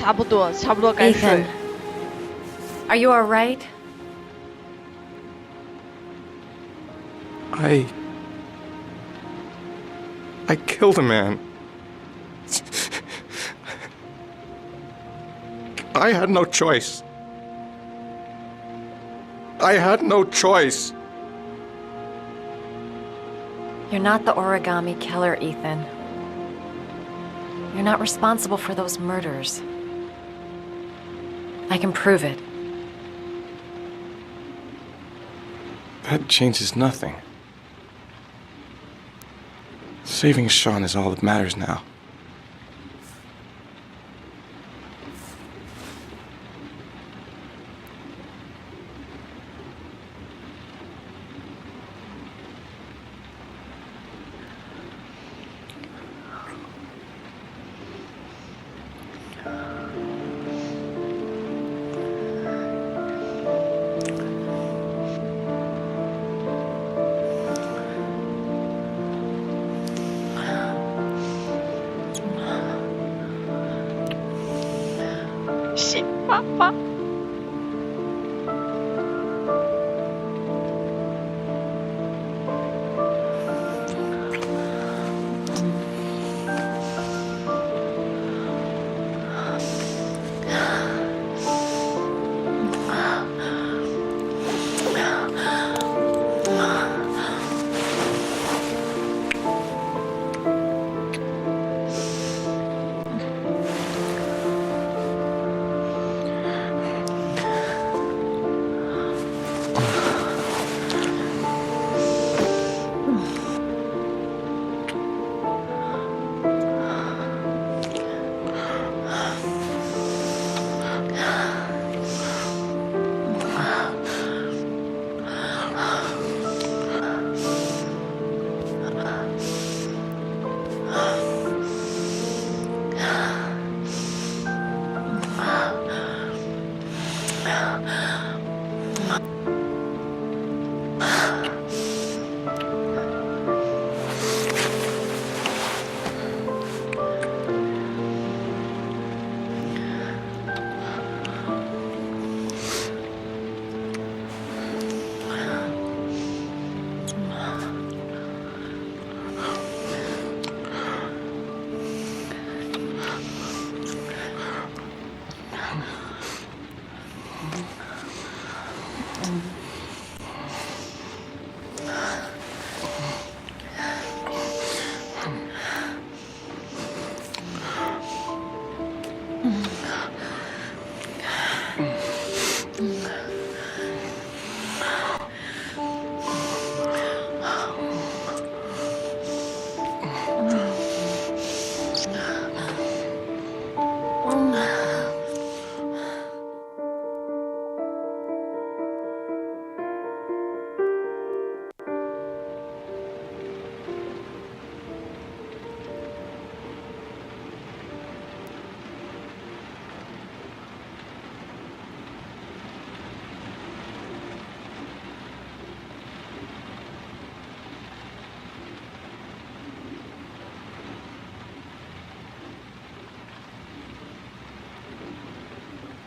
差不多该睡。Ethan, are you all right? I killed a man. I had no choice. I had no choice. You're not the origami killer, Ethan. You're not responsible for those murders. I can prove it. That changes nothing. Saving Sean is all that matters now.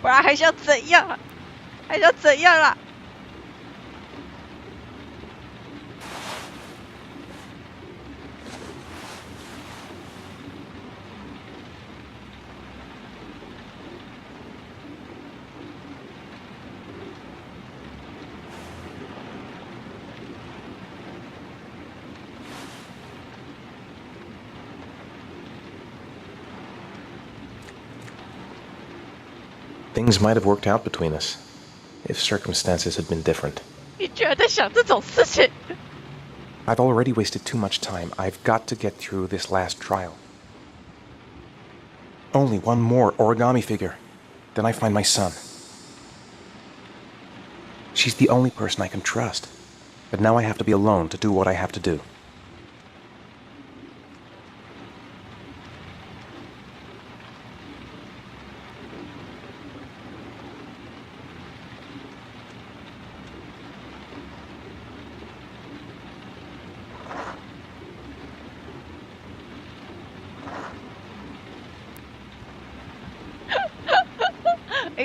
不然还想怎样？还想怎样啦？Things might have worked out between us, if circumstances had been different. 你居然在想这种事情 I've already wasted too much time. I've got to get through this last trial. Only one more origami figure. Then I find my son. She's the only person I can trust. But now I have to be alone to do what I have to do.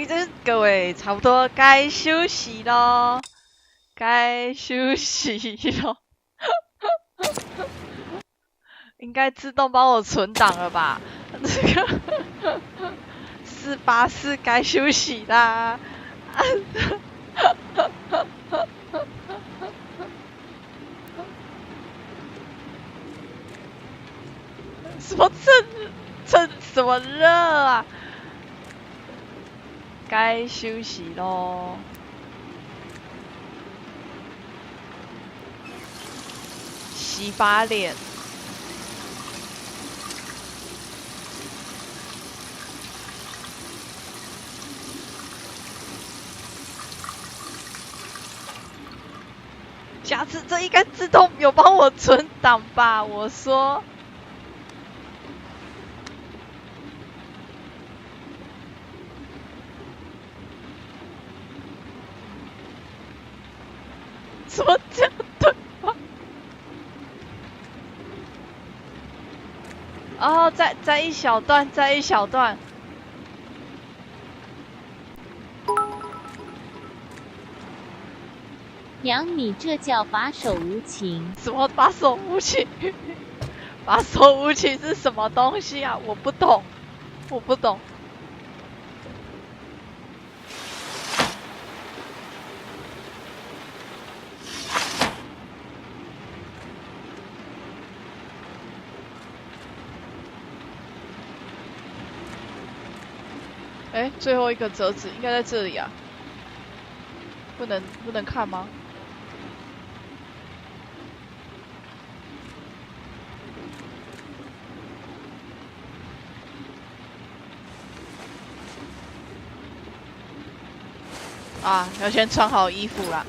这各位差不多该休息咯，该休息咯。应该自动帮我存档了吧？这个484该休息啦。什么趁什么热啊？该休息咯。洗把脸。下次这应该自动有帮我存档吧？我说。怎么这样对话？哦，再一小段，再一小段。娘，你这叫把手无情。什么把手无情？把手无情是什么东西啊？我不懂，我不懂。哎，最后一个折纸应该在这里啊，不能看吗？啊，要先穿好衣服啦。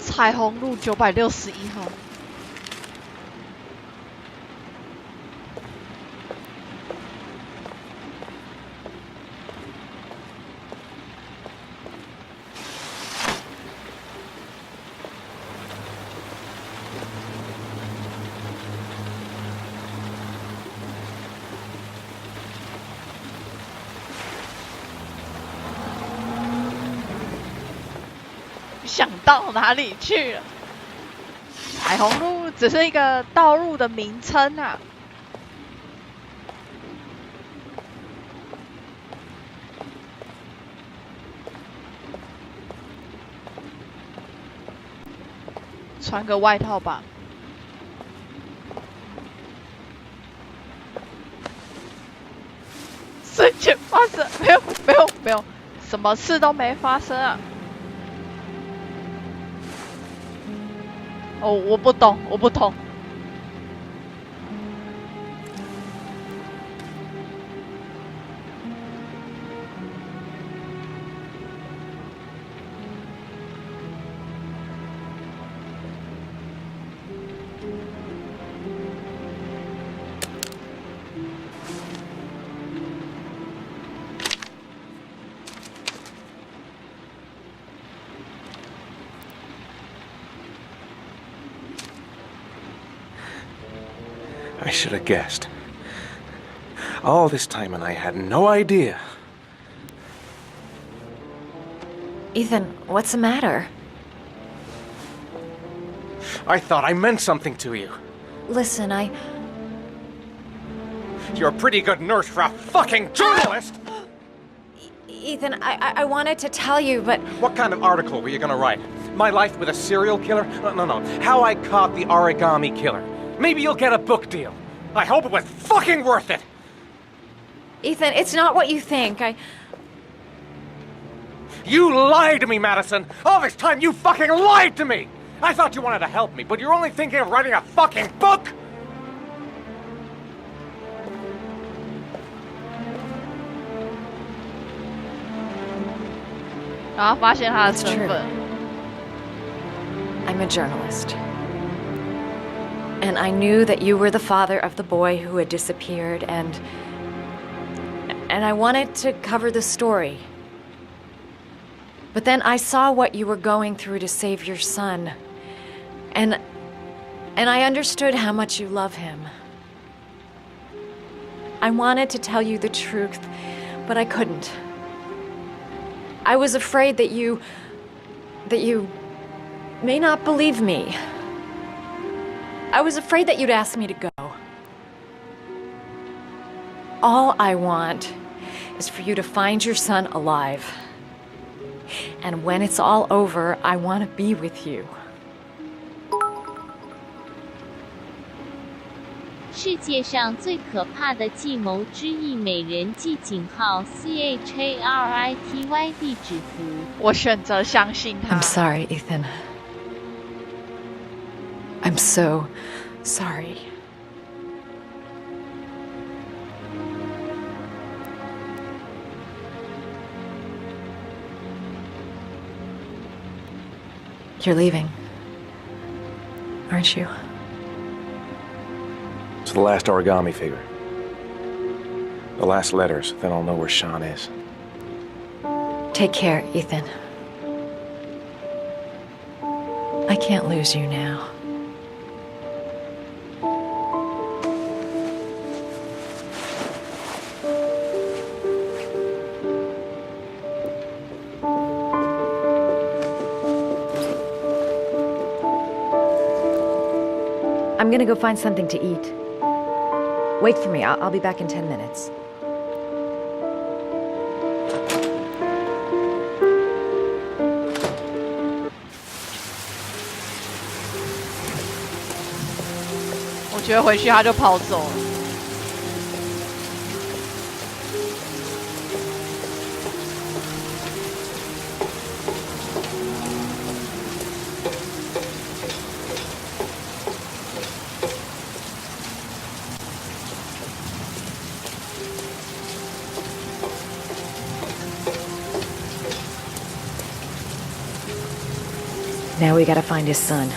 彩虹路961号。想到哪里去了？彩虹路只是一个道路的名称啊。穿个外套吧。事情发生没有，什么事都没发生啊。哦，我不懂。I should have guessed. All this time and I had no idea. Ethan, what's the matter? I thought I meant something to you. Listen, You're a pretty good nurse for a fucking journalist! Ethan, I wanted to tell you, but... What kind of article were you gonna write? My life with a serial killer? No. How I caught the origami killer. Maybe you'll get a book deal. I hope it was fucking worth it! Ethan, it's not what you think. You lied to me, Madison! All this time you fucking lied to me! I thought you wanted to help me, but you're only thinking of writing a fucking book? 然后发现他的 It's 身 true. 份。 I'm a journalist. And I knew that you were the father of the boy who had disappeared, and I wanted to cover the story. But then I saw what you were going through to save your son, and I understood how much you love him. I wanted to tell you the truth, but I couldn't. I was afraid that you may not believe me. I was afraid that you'd ask me to go. All I want is for you to find your son alive. And when it's all over, I want to be with you. 世界上最可怕的计谋之一，美人计井号 CHARITY 地址符。我选择相信他。 I'm sorry, Ethan. I'm so sorry. You're leaving, aren't you? It's the last origami figure. The last letters, then I'll know where Sean is. Take care, Ethan. I can't lose you now. I'm gonna go find something to eat. Wait for me. I'll be back in 10 minutes. I 我觉得回去他就跑走了。Now we gotta find his son.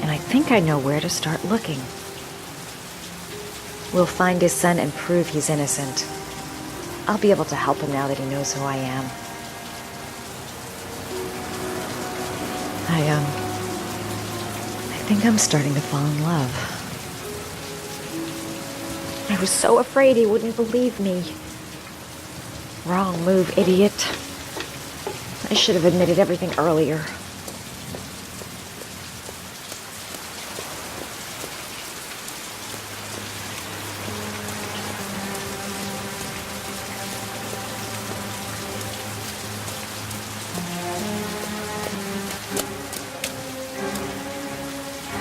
And I think I know where to start looking. We'll find his son and prove he's innocent. I'll be able to help him now that he knows who I am. I think I'm starting to fall in love. I was so afraid he wouldn't believe me. Wrong move, idiot. I should have admitted everything earlier.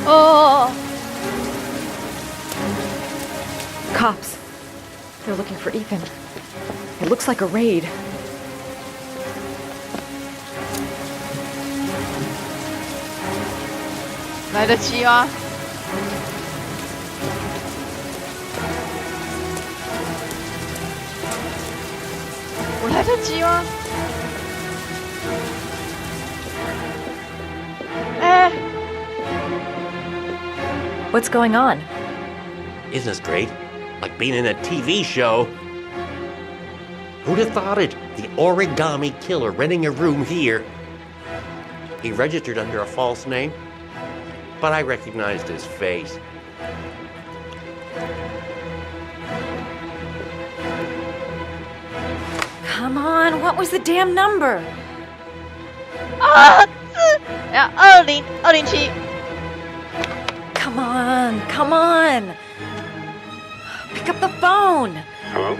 Oh! Cops. They're looking for Ethan. It looks like a raid. "来得及吗？我来得及吗？哎！ What's going on? Isn't this great? Like being in a TV show. Who'd have thought it? The origami killer renting a room here. He registered under a false name, but I recognized his face. Come on, what was the damn number? 啊，20207。 Come on, come on. Pick up the phone. Hello?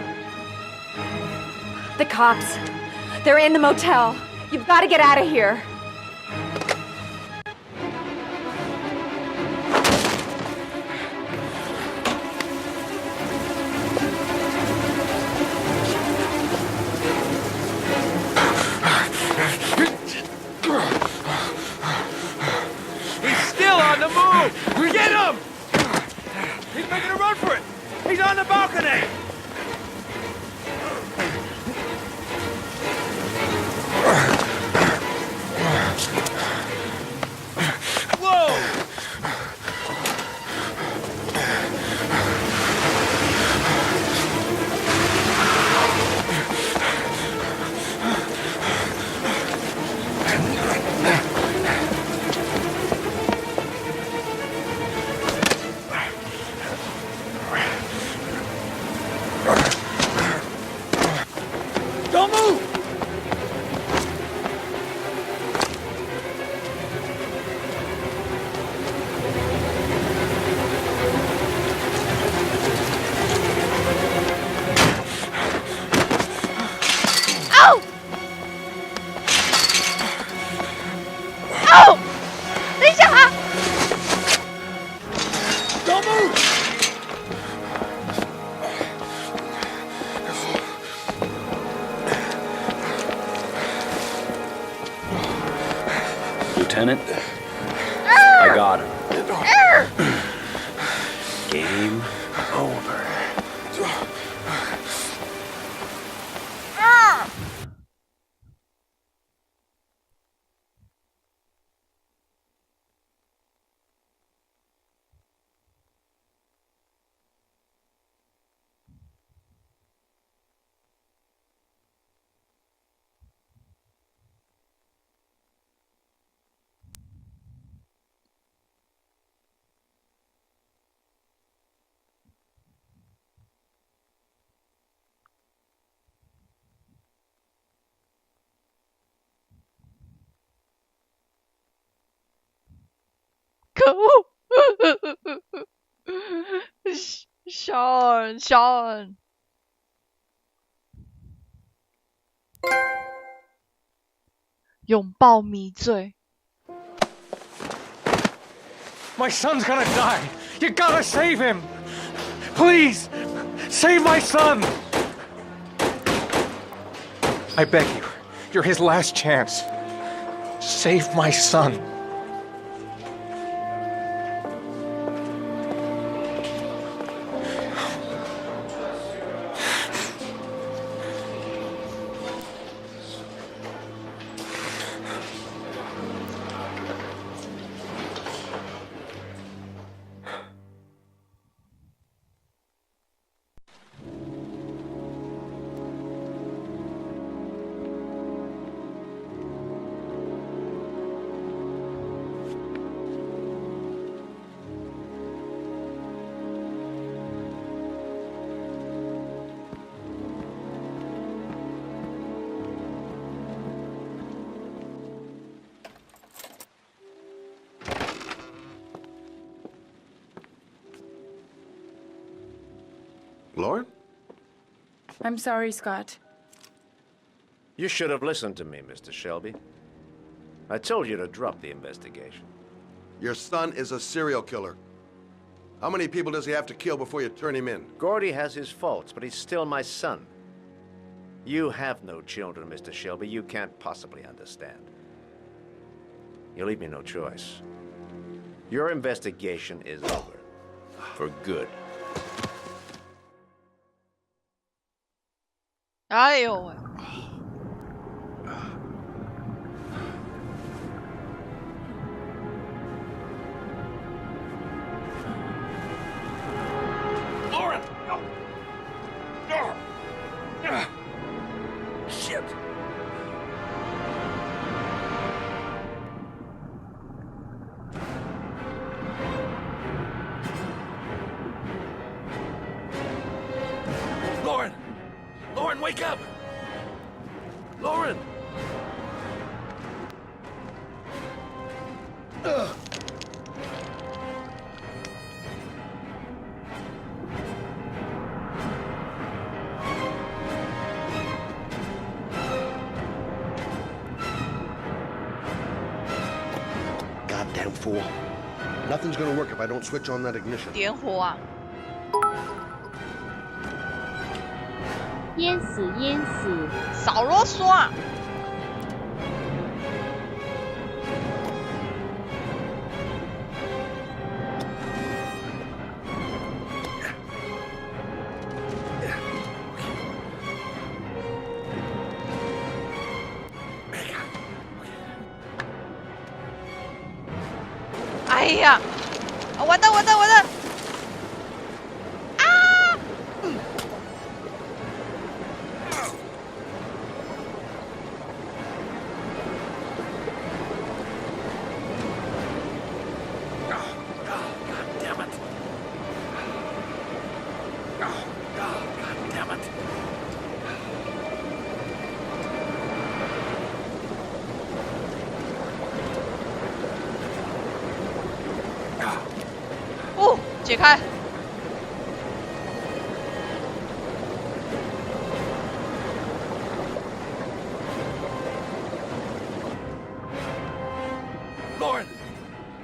The cops. They're in the motel. You've got to get out of here. He's still on the move! Get him! He's making a run for it! He's on the balcony! Don't move! Ow! Ow! 等一下啊！ Don't move! Lieutenant, I got him. Game over.可恶！Sean，拥抱迷醉。 My son's gonna die! You gotta save him! Please! Save my son! I beg you, you're his last chance. Save my son. Lauren? I'm sorry, Scott. You should have listened to me, Mr. Shelby. I told you to drop the investigation. Your son is a serial killer. How many people does he have to kill before you turn him in? Gordy has his faults, but he's still my son. You have no children, Mr. Shelby. You can't possibly understand. You leave me no choice. Your investigation is over. For good. 哎呦喂！ Lauren! No! No! Shit! Lauren! Lauren, wake up! Lauren! Ugh. Goddamn fool. Nothing's gonna work if I don't switch on that ignition. 点火啊！淹死淹死！少啰嗦啊！哎呀！完蛋完蛋完蛋！ 哎开。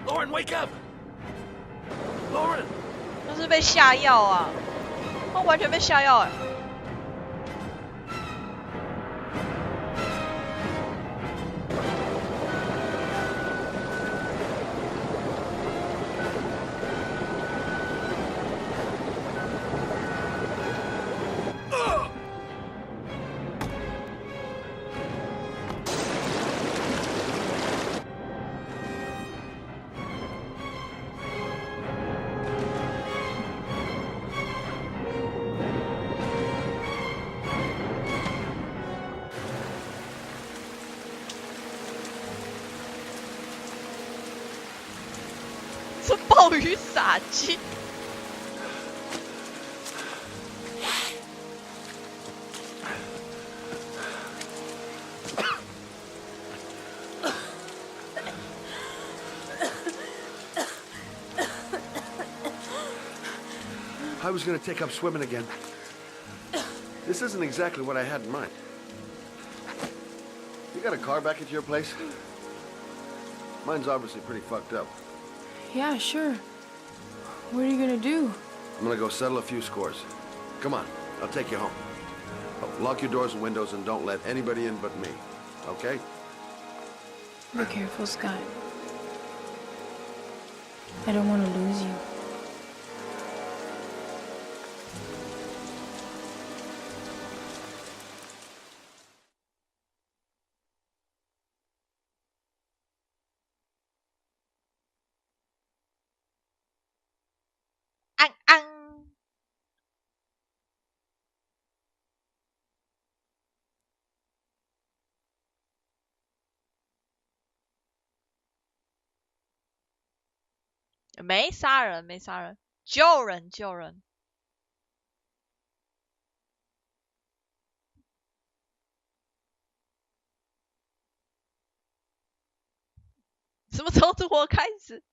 Lauren, wake up! Lauren! 那是被下药啊！他完全被下药哎、这暴雨杀机。I was gonna take up swimming again. This isn't exactly what I had in mind. You got a car back at your place? Mine's obviously pretty fucked up. Yeah, sure. What are you gonna do? I'm gonna go settle a few scores. Come on, I'll take you home. Oh, lock your doors and windows and don't let anybody in but me. Okay? Be careful, Scott. I don't want to lose you. Ang. 没杀人，没杀人，救人，救人。什么时候我开始？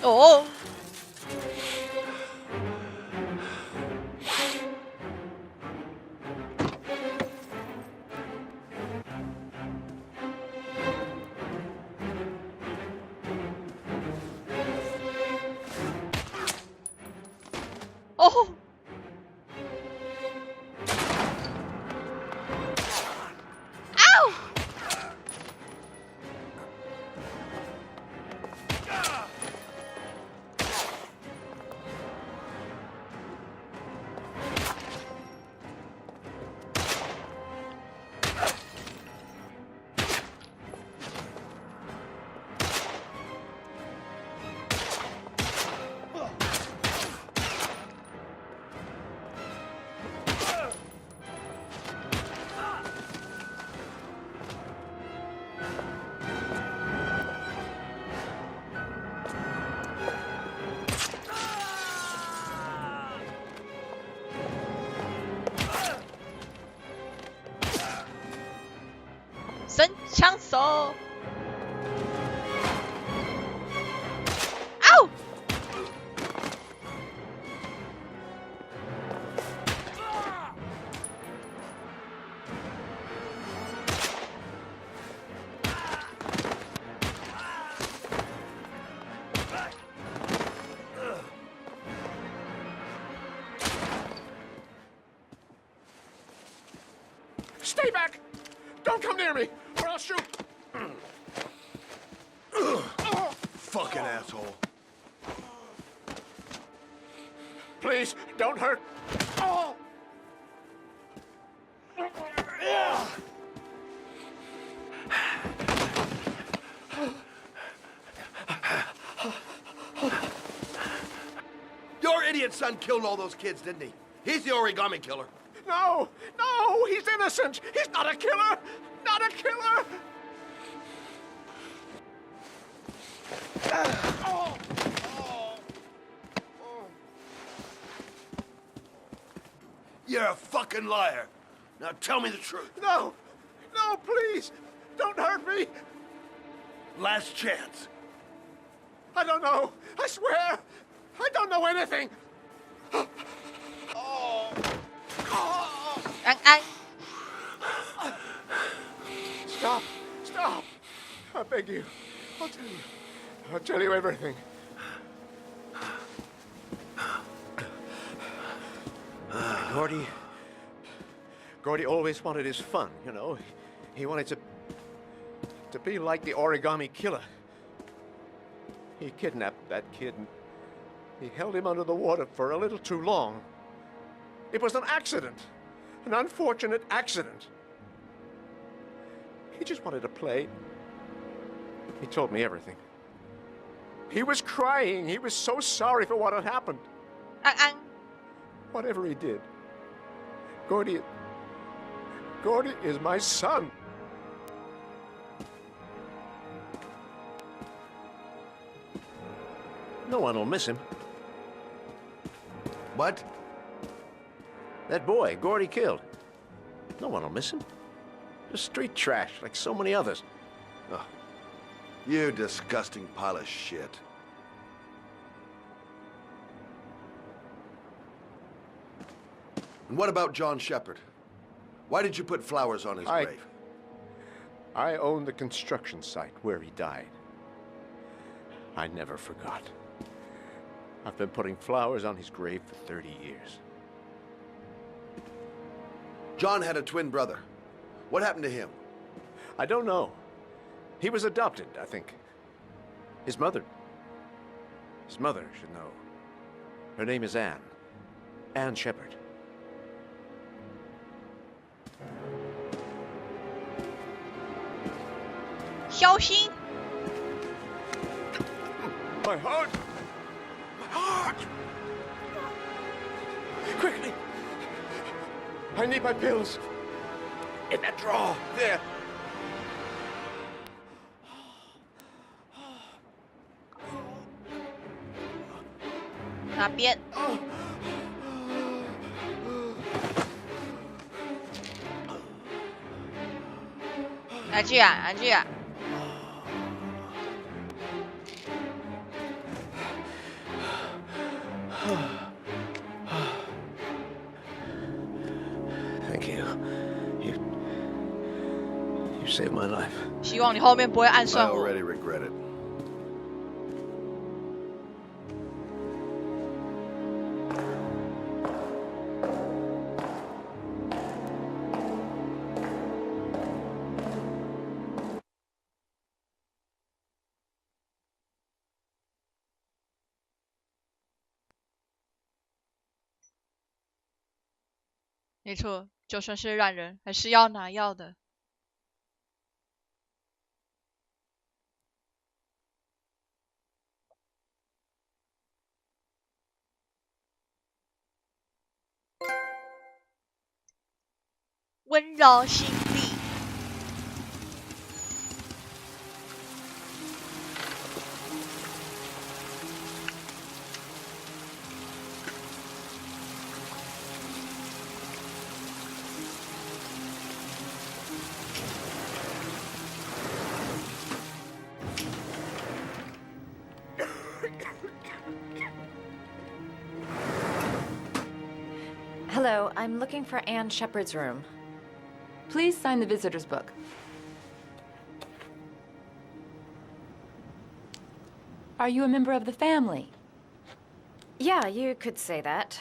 哦。哦。神枪手。嗷！Stay back! Don't come near me, or I'll shoot! Fucking asshole. Please, don't hurt. Oh! kid's son killed all those kids, didn't he? He's the origami killer. No, no, he's innocent. He's not a killer. Not a killer. You're a fucking liar. Now tell me the truth. No, no, please, don't hurt me. Last chance. I don't know. I swear, I don't know anything. 安安， Stop, stop. I beg you. I'll tell you everything. Gordy always wanted his fun, you know. He wanted to be like the origami killer. He kidnapped that kid and he held him under the water for a little too long. It was an accident, an unfortunate accident. He just wanted to play. He told me everything. He was crying. He was so sorry for what had happened. 安安， Whatever he did, Gordy is my son. No one will miss him. What? That boy, Gordy killed. No one will miss him. Just street trash, like so many others. Oh, you disgusting pile of shit. And what about John Shepard? Why did you put flowers on his grave? I own the construction site where he died. I never forgot. I've been putting flowers on his grave for 30 years. John had a twin brother. What happened to him? I don't know. He was adopted, I think. His mother should know. Her name is Anne. Anne Shepard.小心！ My heart! My heart! Quickly! I need my pills. In that drawer. There. 哪边？哪句啊？哪句啊？ Thank you. You saved my life. 希望你后面不会暗 I 算我。 already regret it. "没错，就算是烂人，还是要拿药的。温柔心力。Hello, I'm looking for Anne Shepard's room. Please sign the visitor's book. Are you a member of the family? Yeah, you could say that.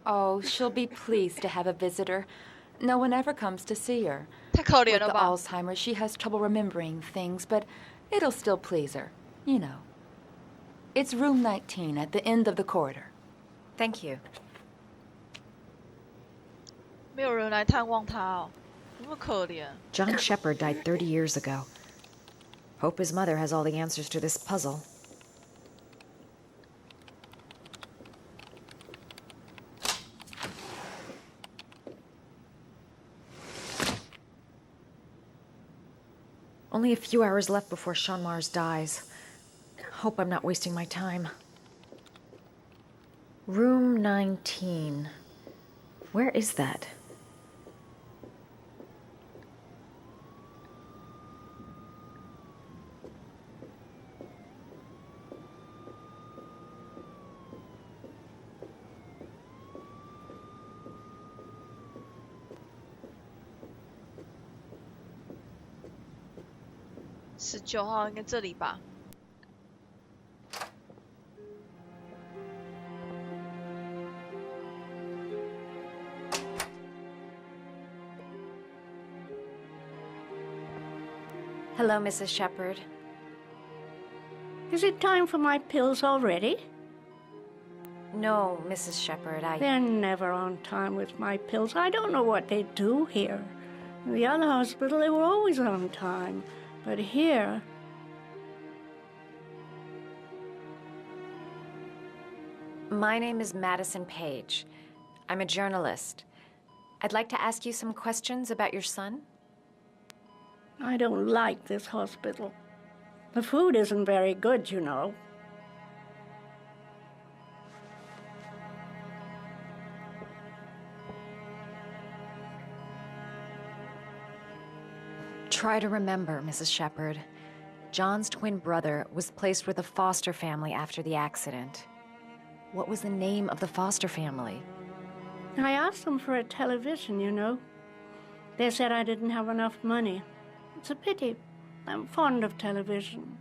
Oh, she'll be pleased to have a visitor. No one ever comes to see her. 太可怜 With 了 the 吧？ Alzheimer's, she has trouble remembering things, but it'll still please her. You know. It's room 19 at the end of the corridor. Thank you. 没有人来探望他哦，那么可怜。 John Shepard died 30 years ago. Hope his mother has all the answers to this puzzle. Only a few hours left before Sean Mars dies. Hope I'm not wasting my time. Room 19. Where is that?19号应该这里吧。Hello, Mrs. Shepherd. Is it time for my pills already? No, Mrs. Shepherd, They're never on time with my pills. I don't know what they do here. In the other hospital, they were always on time. But here... My name is Madison Page. I'm a journalist. I'd like to ask you some questions about your son. I don't like this hospital. The food isn't very good, you know. Try to remember, Mrs. Shepherd. John's twin brother was placed with a foster family after the accident. What was the name of the foster family? I asked them for a television, you know. They said I didn't have enough money. It's a pity. I'm fond of television.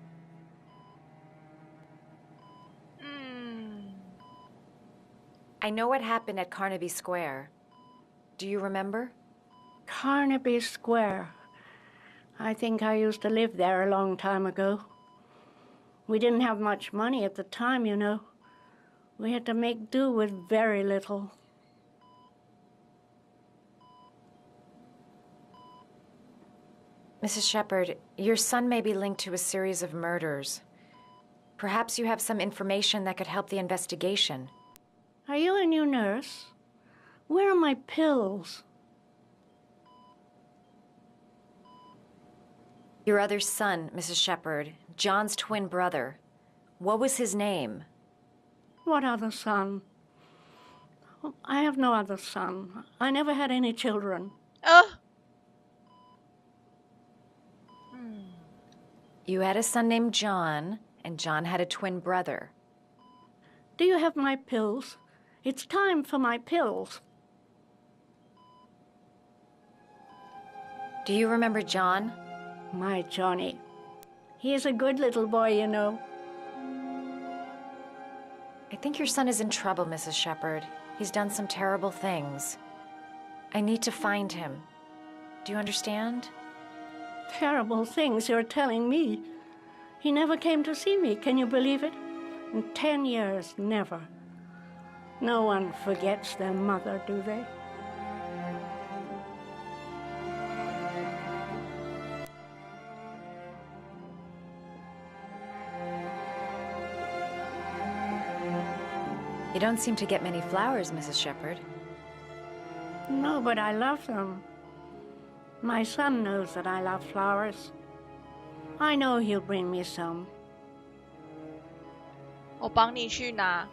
I know what happened at Carnaby Square. Do you remember? Carnaby Square. I think I used to live there a long time ago. We didn't have much money at the time, you know. We had to make do with very little. Mrs. Shepherd, your son may be linked to a series of murders. Perhaps you have some information that could help the investigation. Are you a new nurse? Where are my pills? Your other son, Mrs. Shepherd, John's twin brother. What was his name? What other son? I have no other son. I never had any children. You had a son named John, and John had a twin brother. Do you have my pills? It's time for my pills. Do you remember John? My Johnny. He is a good little boy, you know. I think your son is in trouble, Mrs. Shepherd. He's done some terrible things. I need to find him. Do you understand? Terrible things you're telling me. He never came to see me, can you believe it? In 10 years, never. No one forgets their mother, do they? You don't seem to get many flowers, Mrs. Shepherd. No, but I love them. My son knows that I love flowers. I know he'll bring me some. 我帮你去拿。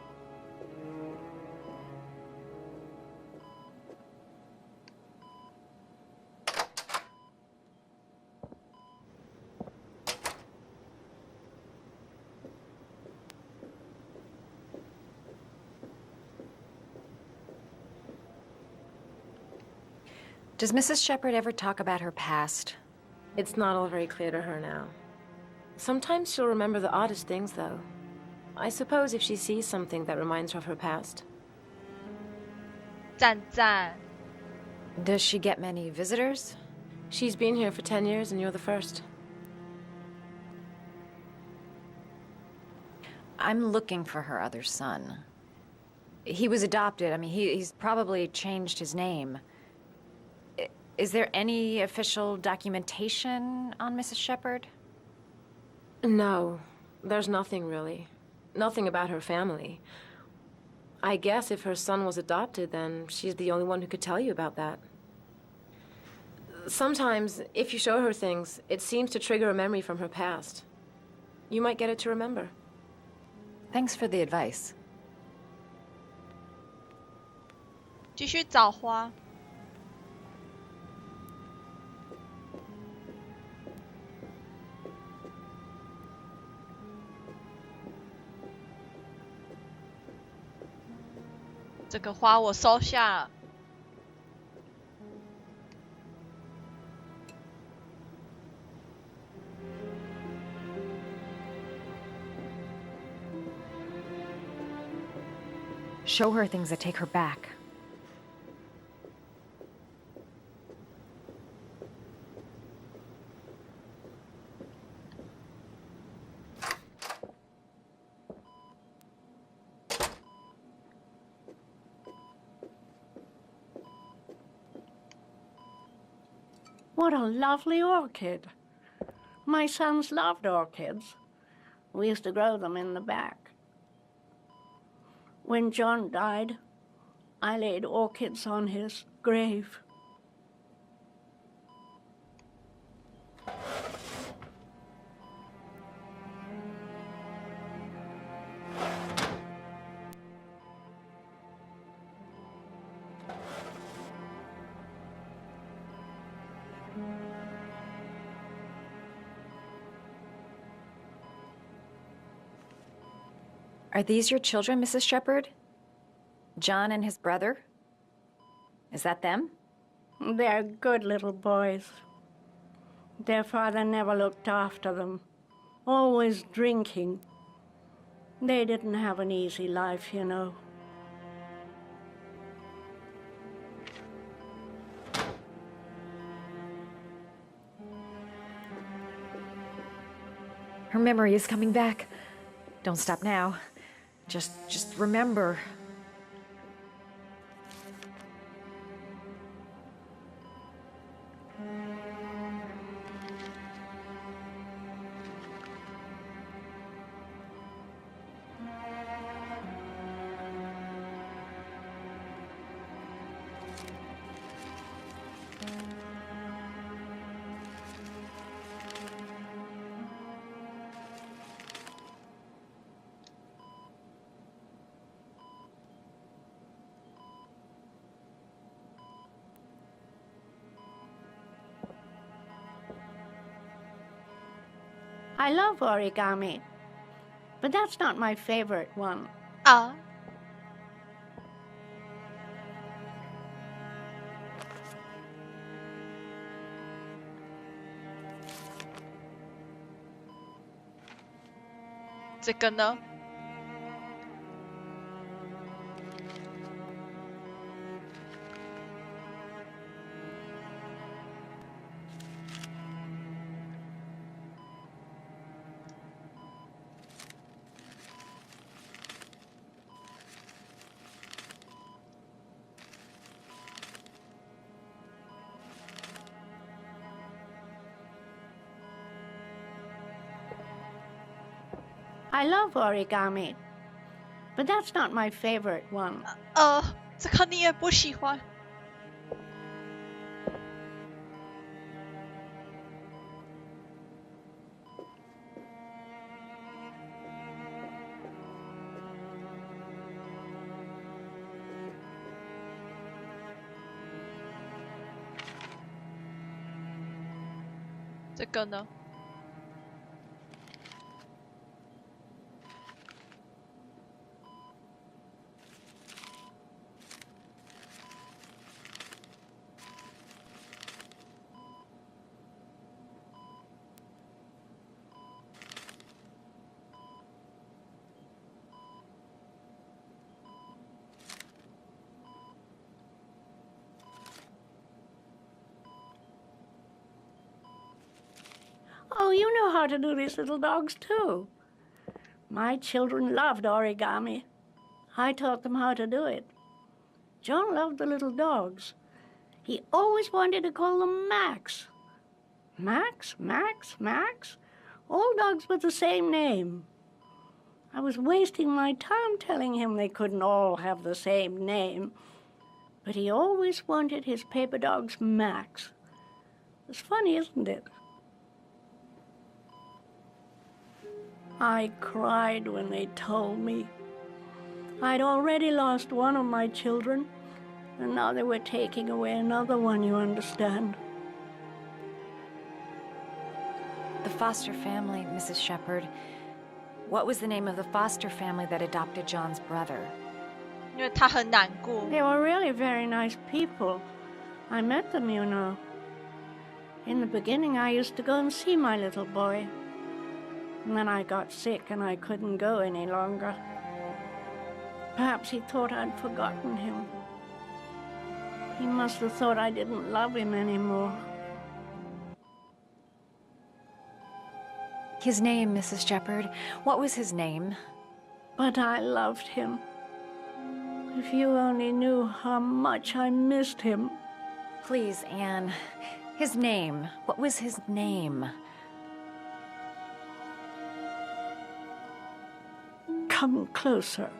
Does Mrs. Shepherd ever talk about her past? It's not all very clear to her now. Sometimes she'll remember the oddest things, though. I suppose if she sees something that reminds her of her past. 赞赞。 Does she get many visitors? She's been here for 10 years and you're the first. I'm looking for her other son. He was adopted. I mean, he's probably changed his name. Is there any official documentation on Mrs. Shepherd? No, there's nothing really. Nothing about her family. I guess if her son was adopted, then she's the only one who could tell you about that. Sometimes, if you show her things, it seems to trigger a memory from her past. You might get it to remember. Thanks for the advice. 继续找花。这个花我收下了。Show her things that take her back. What a lovely orchid. My sons loved orchids. We used to grow them in the back. When John died, I laid orchids on his grave. Are these your children, Mrs. Shepherd? John and his brother? Is that them? They're good little boys. Their father never looked after them, always drinking. They didn't have an easy life, you know. Her memory is coming back. Don't stop now. Just remember. I love origami, but that's not my favorite one. Ah. 这个呢？ I love origami, but that's not my favorite one. 这个你也不喜欢。这个呢？ Oh, you know how to do these little dogs, too. My children loved origami. I taught them how to do it. John loved the little dogs. He always wanted to call them Max. Max, Max, Max. All dogs with the same name. I was wasting my time telling him they couldn't all have the same name. But he always wanted his paper dogs Max. It's funny, isn't it? I cried when they told me. I'd already lost one of my children, and now they were taking away another one, you understand. The foster family, Mrs. Shepherd. What was the name of the foster family that adopted John's brother? 因为他很难过。 They were really very nice people. I met them, you know. In the beginning, I used to go and see my little boy. And then I got sick and I couldn't go any longer. Perhaps he thought I'd forgotten him. He must have thought I didn't love him anymore. His name, Mrs. Shepherd. What was his name? But I loved him. If you only knew how much I missed him. Please, Anne. His name. What was his name? Come closer.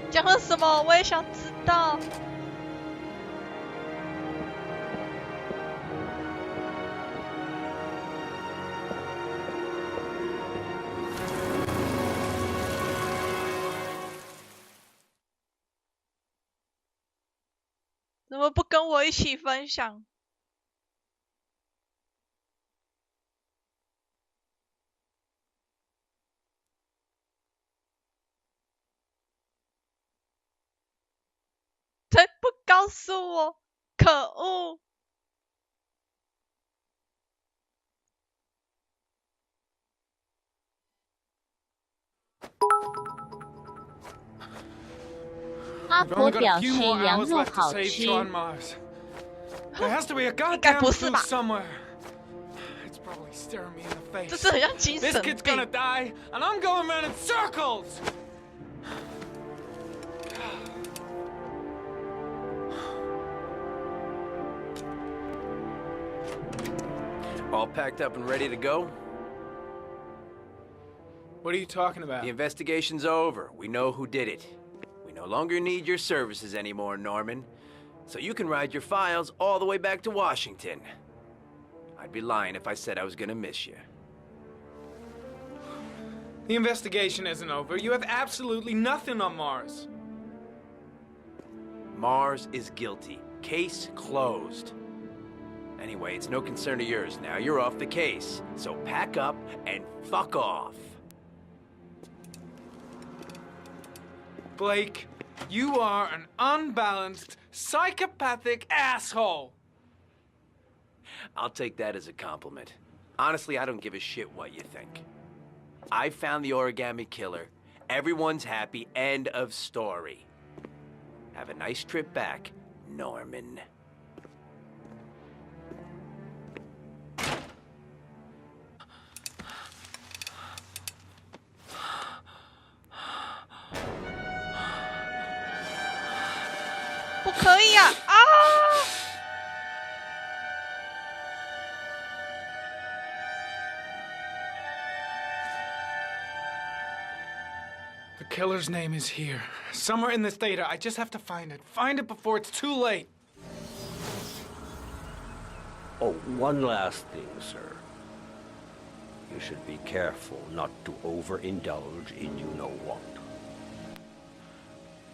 "讲了什么？我也想知道。怎么不跟我一起分享？才不告诉我！可恶！阿婆表示羊肉好吃。 There has to be a 应该 goddamn 不是 food 吧？ somewhere. It's probably staring me in the face. 这是很像精 This 神 kid's 病 gonna。die, and I'm going around in circles. All packed up and ready to go? What are you talking about? The investigation's over. We know who did it. We no longer need your services anymore, Norman. So you can ride your files all the way back to Washington. I'd be lying if I said I was gonna miss you. The investigation isn't over. You have absolutely nothing on Mars. Mars is guilty. Case closed. Anyway, it's no concern of yours now. You're off the case. So pack up and fuck off. Blake, you are an unbalanced, psychopathic asshole. I'll take that as a compliment. Honestly, I don't give a shit what you think. I found the origami killer. Everyone's happy. End of story. Have a nice trip back, Norman. "不可以啊！啊！" The killer's name is here. Somewhere in this data. I just have to find it. Find it before it's too late. Oh, one last thing, sir. You should be careful not to overindulge in you-know-what.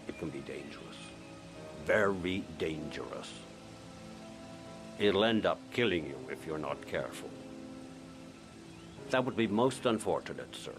It can be dangerous. Very dangerous. It'll end up killing you if you're not careful. That would be most unfortunate, sir.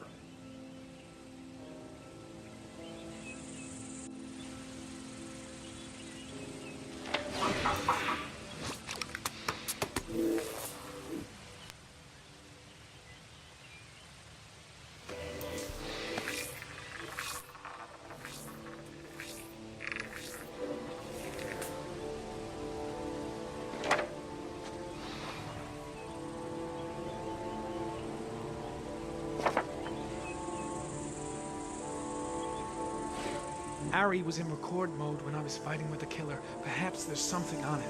Ari was in record mode when I was fighting with the killer. Perhaps there's something on it.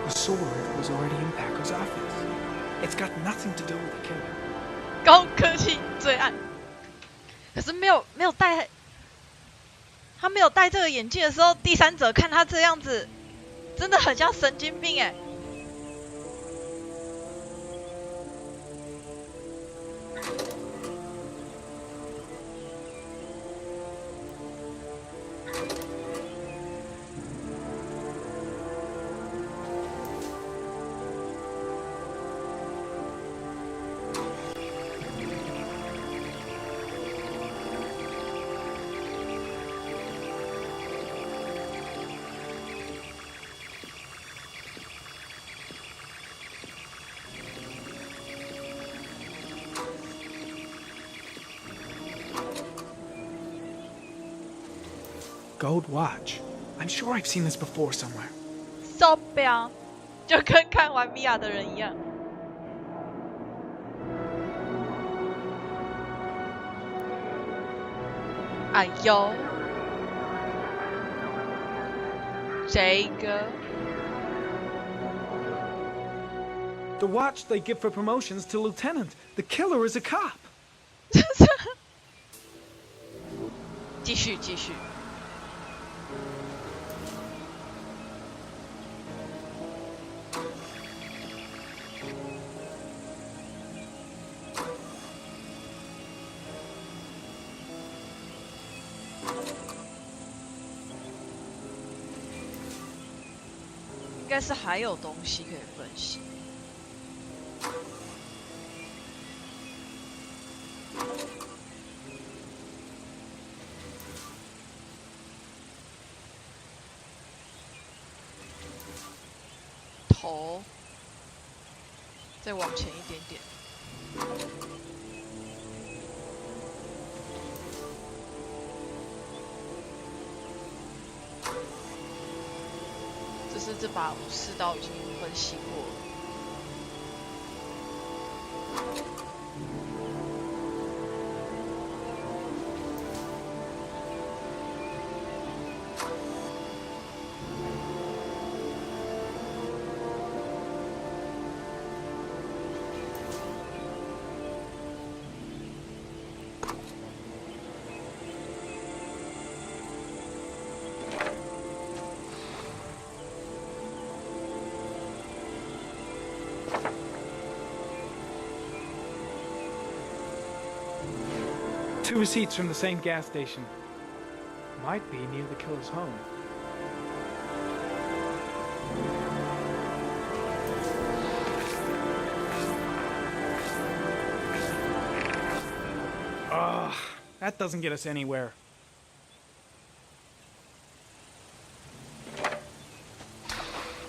The sword was already in Paco's office. It's got nothing to do with the killer. 高科技罪案，可是没有戴，他没有戴这个眼镜的时候，第三者看他这样子，真的很像神经病哎。Gold watch. I'm sure I've seen this before somewhere. 手表，就跟看完米娅的人一样。哎呦，这个 The watch they give for promotions to lieutenant. The killer is a cop. 继续。应该是还有东西可以分析。头，再往前一点点。这是这把武士刀已经分析过了。Two receipts from the same gas station. Might be near the killer's home. Ugh, that doesn't get us anywhere.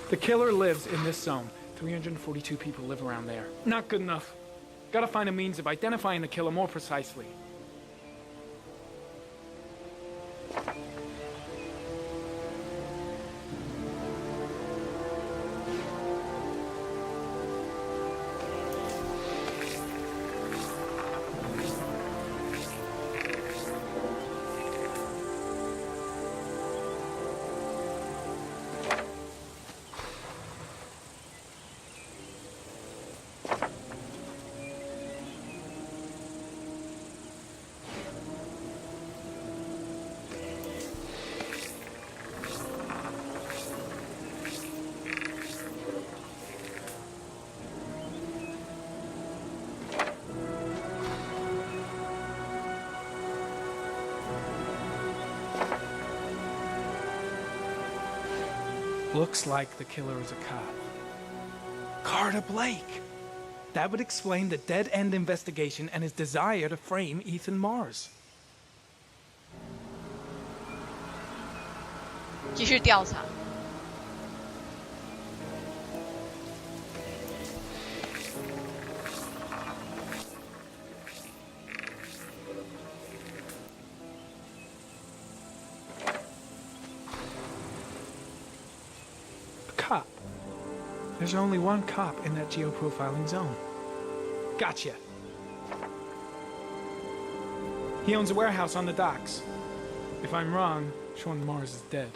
The killer lives in this zone. 342 people live around there. Not good enough. Gotta find a means of identifying the killer more precisely. Looks like the killer is a cop. Carter Blake! That would explain the dead-end investigation and his desire to frame Ethan Mars. 继续调查。Cop. There's only one cop in that geoprofiling zone. Gotcha. He owns a warehouse on the docks. If I'm wrong, Sean Mars is dead.